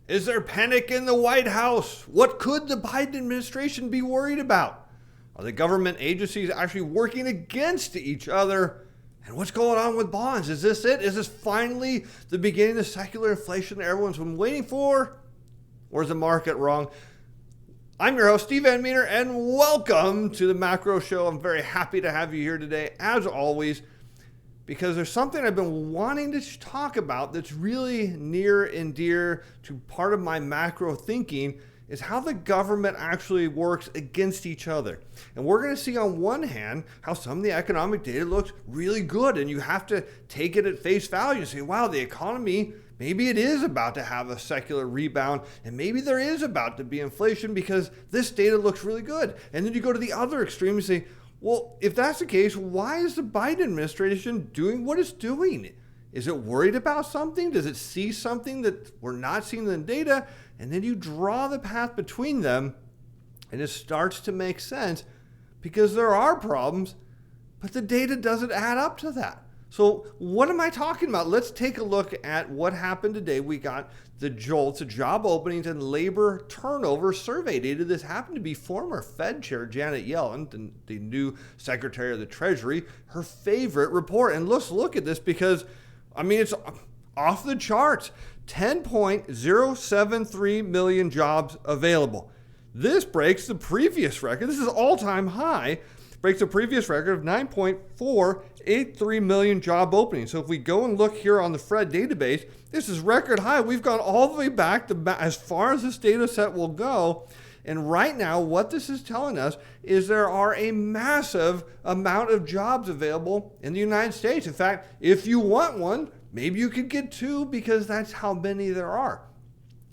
Is there panic in the White House? What could the Biden administration be worried about? Are the government agencies actually working against each other? And what's going on with bonds? Is this it? Is this finally the beginning of secular inflation that everyone's been waiting for? Or is the market wrong? I'm your host, Steven Van Metre, and welcome to the Macro Show. I'm very happy to have you here today, as always, because there's something I've been wanting to talk about that's really near and dear to part of my macro thinking, is how the government actually works against each other. And we're going to see on one hand how some of the economic data looks really good, and you have to take it at face value and say, wow, the economy, maybe it is about to have a secular rebound, and maybe there is about to be inflation because this data looks really good. And then you go to the other extreme and say, well, if that's the case, why is the Biden administration doing what it's doing? Is it worried about something? Does it see something that we're not seeing in the data? And then you draw the path between them, and it starts to make sense because there are problems, but the data doesn't add up to that. So what am I talking about? Let's take a look at what happened today. We got the JOLTS, the job openings and labor turnover survey data. This happened to be former Fed Chair Janet Yellen, the new Secretary of the Treasury, her favorite report. And let's look at this because, I mean, it's off the charts. 10.073 million jobs available. This breaks the previous record. This is all-time high. Breaks the previous record of 9.483 million job openings. So if we go and look here on the Fred database, this is record high. We've gone all the way back to as far as this data set will go. And right now, what this is telling us is there are a massive amount of jobs available in the United States. In fact, if you want one, maybe you could get two because that's how many there are.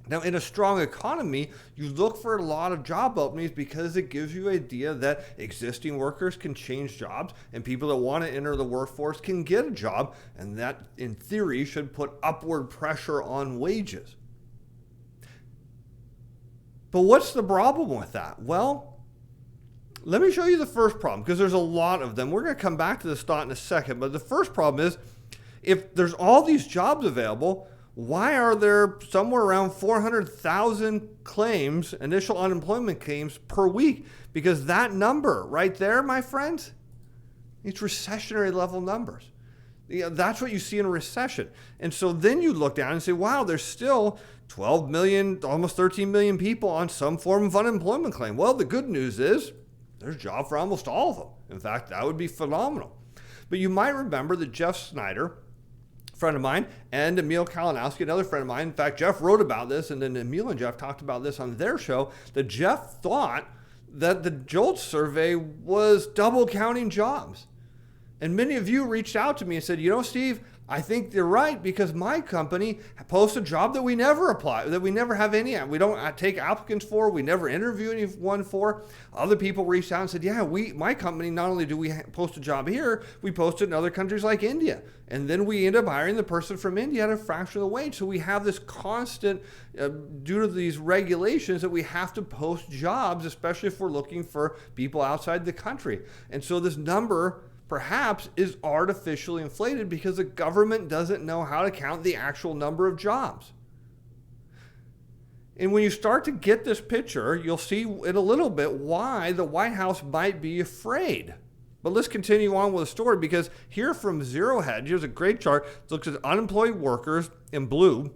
Now, in a strong economy, you look for a lot of job openings because it gives you an idea that existing workers can change jobs and people that want to enter the workforce can get a job. And that, in theory, should put upward pressure on wages. But what's the problem with that? Well, let me show you the first problem because there's a lot of them. We're going to come back to this thought in a second. But the first problem is if there's all these jobs available, why are there somewhere around 400,000 claims, initial unemployment claims per week? Because that number right there, my friends, it's recessionary level numbers. That's what you see in a recession. And so then you look down and say, wow, there's still 12 million, almost 13 million people on some form of unemployment claim. Well, the good news is there's a job for almost all of them. In fact, that would be phenomenal. But you might remember that Jeff Snyder, friend of mine, and Emil Kalinowski, another friend of mine. In fact, Jeff wrote about this, and then Emil and Jeff talked about this on their show, that Jeff thought that the JOLTS survey was double counting jobs. And many of you reached out to me and said, you know, Steve, I think you're right because my company posts a job that we never apply, that we never have any, we don't take applicants for, we never interview anyone for. Other people reached out and said, yeah, my company, not only do we post a job here, we post it in other countries like India. And then we end up hiring the person from India at a fraction of the wage. So we have this constant, due to these regulations, that we have to post jobs, especially if we're looking for people outside the country. And so this number perhaps is artificially inflated because the government doesn't know how to count the actual number of jobs. And when you start to get this picture, you'll see in a little bit why the White House might be afraid. But let's continue on with the story because here from Zero Hedge, here's a great chart. It looks at unemployed workers in blue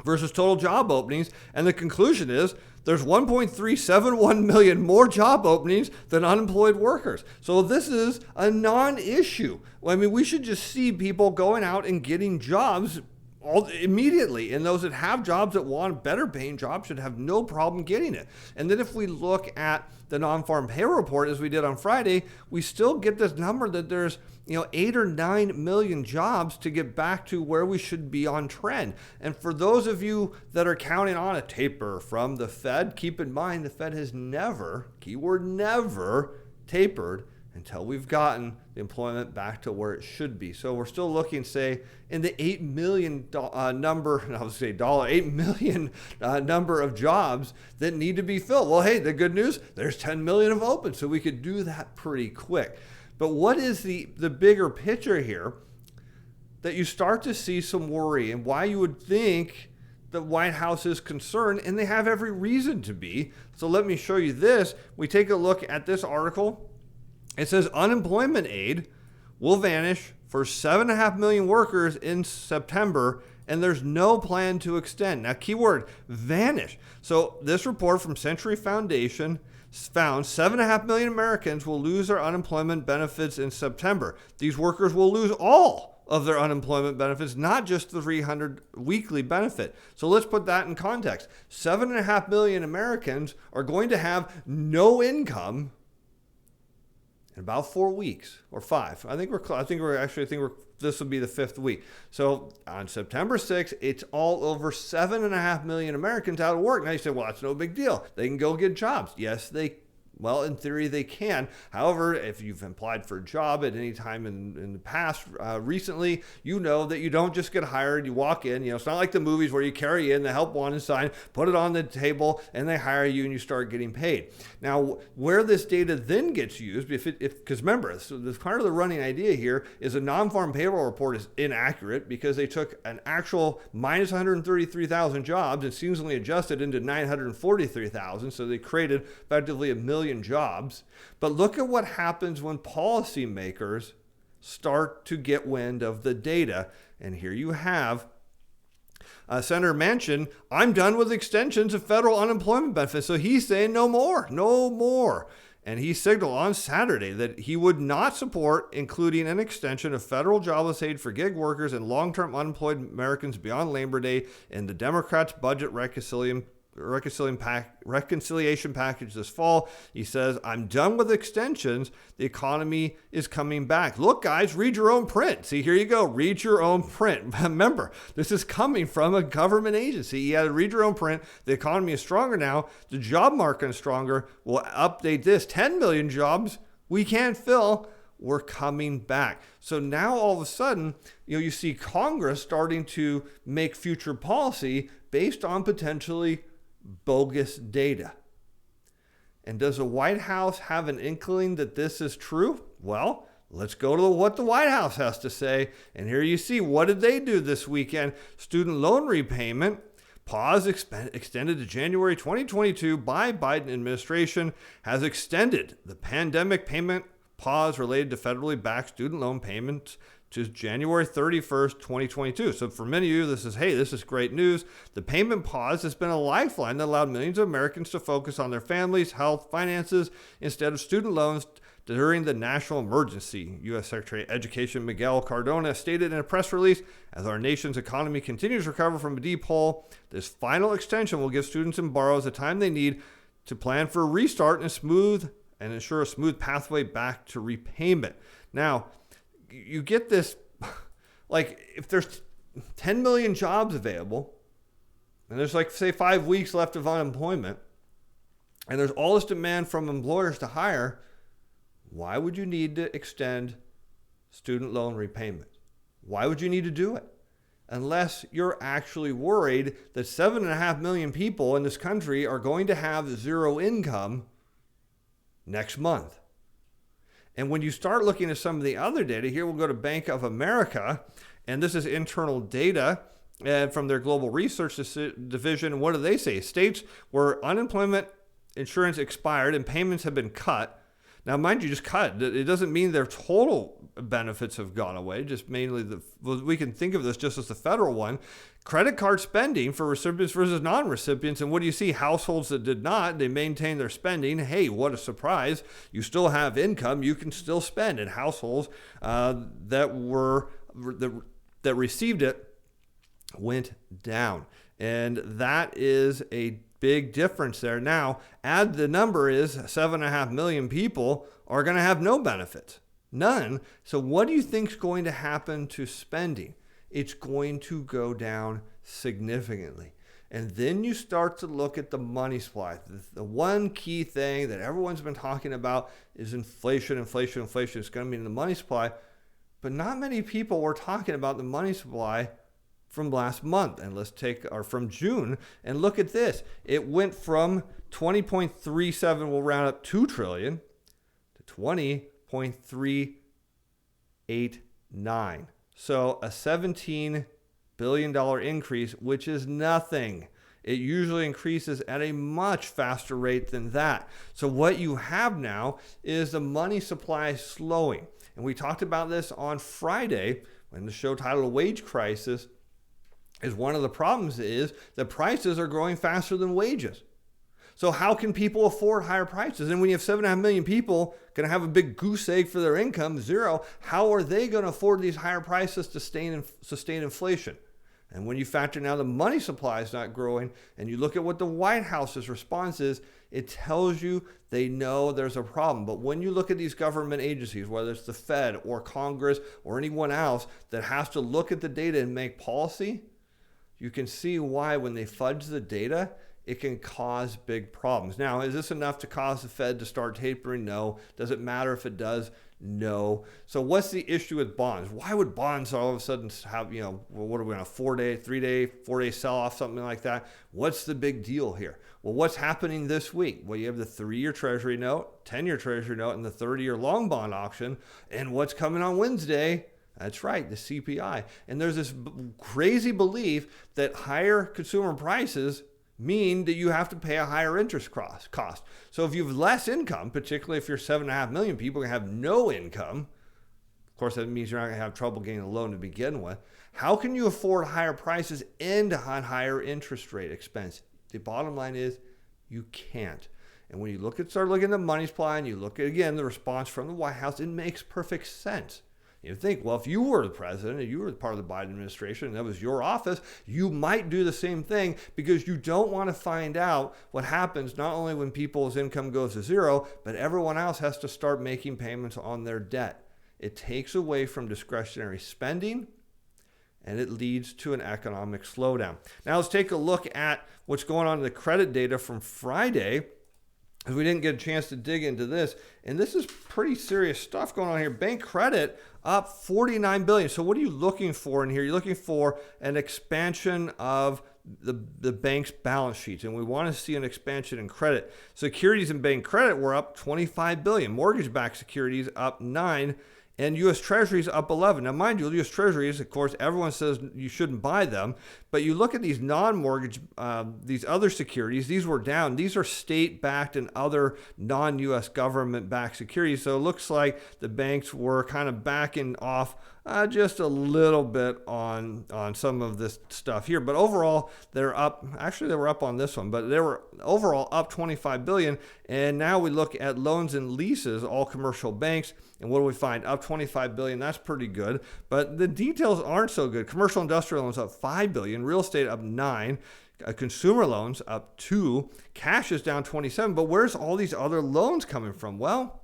versus total job openings. And the conclusion is there's 1.371 million more job openings than unemployed workers. So this is a non-issue. I mean, we should just see people going out and getting jobs immediately. And those that have jobs that want better paying jobs should have no problem getting it. And then if we look at the non-farm payroll report as we did on Friday, we still get this number that there's 8 or 9 million jobs to get back to where we should be on trend. And for those of you that are counting on a taper from the Fed, keep in mind the Fed has never, keyword never, tapered until we've gotten the employment back to where it should be. So we're still looking, say, in the 8 million number, I would say dollar, 8 million number of jobs that need to be filled. Well, hey, the good news, there's 10 million of open, so we could do that pretty quick. But what is the bigger picture here that you start to see some worry and why you would think the White House is concerned, and they have every reason to be. So let me show you this. We take a look at this article. It says unemployment aid will vanish for 7.5 million workers in September, and there's no plan to extend. Now, keyword, vanish. So this report from Century Foundation found 7.5 million Americans will lose their unemployment benefits in September. These workers will lose all of their unemployment benefits, not just the 300 weekly benefit. So let's put that in context. 7.5 million Americans are going to have no income in about 4 weeks or 5. This will be the 5th week. So on September 6th, it's all over 7.5 million Americans out of work. Now you say, well, that's no big deal. They can go get jobs. Yes, well, in theory, they can. However, if you've applied for a job at any time in the past, recently, you know that you don't just get hired. You walk in. It's not like the movies where you carry in the help wanted sign, put it on the table, and they hire you and you start getting paid. Now, where this data then gets used, because remember, so this part of the running idea here is a non-farm payroll report is inaccurate because they took an actual minus 133,000 jobs and seasonally adjusted into 943,000. So they created effectively 1 million jobs. But look at what happens when policymakers start to get wind of the data. And here you have Senator Manchin, I'm done with extensions of federal unemployment benefits. So he's saying no more. And he signaled on Saturday that he would not support including an extension of federal jobless aid for gig workers and long-term unemployed Americans beyond Labor Day in the Democrats' budget reconciliation package this fall. He says, I'm done with extensions. The economy is coming back. Look, guys, read your own print. See, here you go. Read your own print. Remember, this is coming from a government agency. You had to read your own print. The economy is stronger now. The job market is stronger. We'll update this. 10 million jobs we can't fill. We're coming back. So now all of a sudden, you see Congress starting to make future policy based on potentially bogus data. And does the White House have an inkling that this is true? Well, let's go to what the White House has to say. And here you see, what did they do this weekend? Student loan repayment pause extended to January 2022 by Biden administration has extended the pandemic payment pause related to federally backed student loan payments to January 31st, 2022. So for many of you, this is great news. The payment pause has been a lifeline that allowed millions of Americans to focus on their families, health, finances, instead of student loans during the national emergency. U.S. Secretary of Education Miguel Cardona stated in a press release, as our nation's economy continues to recover from a deep hole, this final extension will give students and borrowers the time they need to plan for a restart and ensure a smooth pathway back to repayment. Now, you get this, like if there's 10 million jobs available and there's say 5 weeks left of unemployment and there's all this demand from employers to hire, why would you need to extend student loan repayment? Why would you need to do it? Unless you're actually worried that 7.5 million people in this country are going to have zero income next month. And when you start looking at some of the other data, here we'll go to Bank of America, and this is internal data from their global research division. What do they say? States where unemployment insurance expired and payments have been cut. Now, mind you, just cut. It doesn't mean their total benefits have gone away, just mainly we can think of this just as the federal one. Credit card spending for recipients versus non-recipients. And what do you see? Households that did not, they maintained their spending. Hey, what a surprise. You still have income. You can still spend. And households that received it went down. And that is a big difference there. Now, add the number is 7.5 million people are going to have no benefits. None. So what do you think is going to happen to spending? It's going to go down significantly. And then you start to look at the money supply. The one key thing that everyone's been talking about is inflation. It's going to mean the money supply. But not many people were talking about the money supply from last month. And from June. And look at this. It went from 20.37, we'll round up 2 trillion, to 20.389. So a $17 billion increase, which is nothing. It usually increases at a much faster rate than that. So what you have now is the money supply slowing. And we talked about this on Friday when the show titled Wage Crisis. Is one of the problems is that prices are growing faster than wages. So how can people afford higher prices? And when you have 7.5 million people going to have a big goose egg for their income, zero, how are they going to afford these higher prices to sustain inflation? And when you factor now the money supply is not growing, and you look at what the White House's response is, it tells you they know there's a problem. But when you look at these government agencies, whether it's the Fed or Congress or anyone else that has to look at the data and make policy, you can see why when they fudge the data, it can cause big problems. Now, is this enough to cause the Fed to start tapering? No. Does it matter if it does? No. So what's the issue with bonds? Why would bonds all of a sudden have, what are we on a 4-day sell-off, something like that? What's the big deal here? Well, what's happening this week? Well, you have the 3-year Treasury note, 10-year Treasury note, and the 30-year long bond auction. And what's coming on Wednesday? That's right, the CPI. And there's this crazy belief that higher consumer prices mean that you have to pay a higher interest cost. So if you have less income, particularly if you're 7.5 million people and have no income, of course that means you're not going to have trouble getting a loan to begin with. How can you afford higher prices and on higher interest rate expense? The bottom line is you can't. And when you start looking at the money supply and you look at, again, the response from the White House, it makes perfect sense. You think, well, if you were the president and you were part of the Biden administration and that was your office, you might do the same thing because you don't want to find out what happens not only when people's income goes to zero, but everyone else has to start making payments on their debt. It takes away from discretionary spending and it leads to an economic slowdown. Now let's take a look at what's going on in the credit data from Friday, because we didn't get a chance to dig into this. And this is pretty serious stuff going on here. Bank credit up $49 billion. So what are you looking for in here? You're looking for an expansion of the bank's balance sheets. And we want to see an expansion in credit. Securities and bank credit were up $25 billion. Mortgage-backed securities up 9. And U.S. Treasuries up 11. Now, mind you, U.S. Treasuries, of course, everyone says you shouldn't buy them. But you look at these non-mortgage, these other securities, these were down. These are state-backed and other non-U.S. government-backed securities. So it looks like the banks were kind of backing off just a little bit on some of this stuff here. But overall, they're up. Actually, they were up on this one. But they were overall up $25 billion. And now we look at loans and leases, all commercial banks. And what do we find? Up $25 billion. That's pretty good. But the details aren't so good. Commercial industrial loans up $5 billion. Real estate up 9. Consumer loans up 2. Cash is down 27. But where's all these other loans coming from? Well,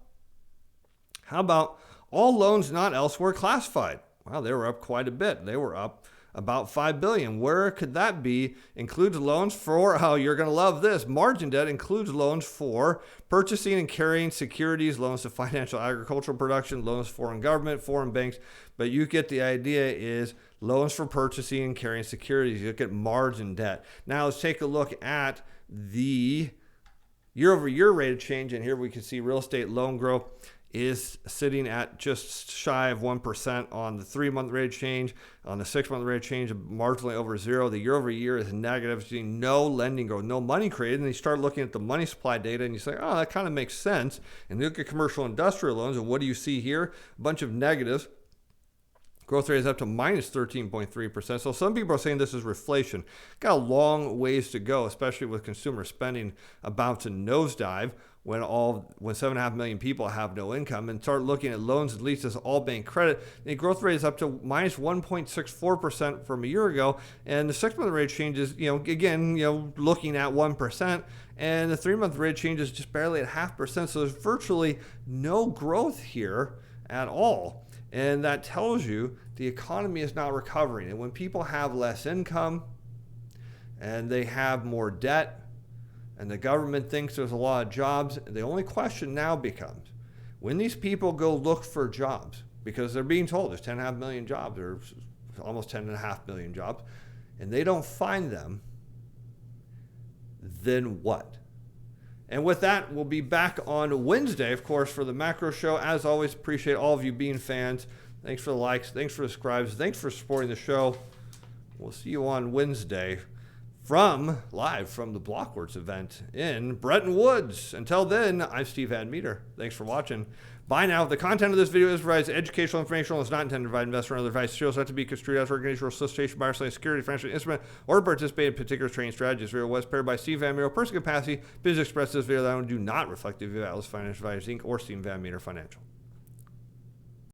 how about all loans not elsewhere classified? Well, they were up quite a bit. They were up about $5 billion. Where could that be? Includes loans for, oh, you're going to love this. Margin debt includes loans for purchasing and carrying securities, loans to financial agricultural production, loans to foreign government, foreign banks. But you get the idea is loans for purchasing and carrying securities. You look at margin debt. Now let's take a look at the year-over-year rate of change. And here we can see real estate loan growth is sitting at just shy of 1% on the 3-month rate of change. On the 6-month rate of change, marginally over 0. The year-over-year is negative, seeing no lending growth, no money created. And you start looking at the money supply data and you say, oh, that kind of makes sense. And you look at commercial industrial loans, and what do you see here? A bunch of negatives. Growth rate is up to minus 13.3%. So some people are saying this is reflation. Got a long ways to go, especially with consumer spending about to nosedive when 7.5 million people have no income. And start looking at loans and leases, all bank credit. The growth rate is up to minus 1.64% from a year ago. And the 6-month rate changes, looking at 1%. And the 3-month rate change is just barely at 0.5%. So there's virtually no growth here at all. And that tells you the economy is not recovering. And when people have less income and they have more debt and the government thinks there's a lot of jobs, the only question now becomes, when these people go look for jobs, because they're being told there's 10.5 million jobs or almost 10.5 million jobs, and they don't find them, then what? And with that, we'll be back on Wednesday, of course, for the Macro Show. As always, appreciate all of you being fans. Thanks for the likes. Thanks for the subscribes. Thanks for supporting the show. We'll see you on Wednesday live from the Blockworks event in Bretton Woods. Until then, I'm Steve Van Metre. Thanks for watching. Bye now. The content of this video is provides educational information and is not intended to provide investment or other advice. It not to be construed as organizational solicitation by selling security, financial instrument, or participate in particular trading strategies. Video was prepared by Steven Van Metre, personal capacity. Business expressed this video that I do not reflect the view of Atlas Financial Advisors Inc. or Steven Van Metre Financial.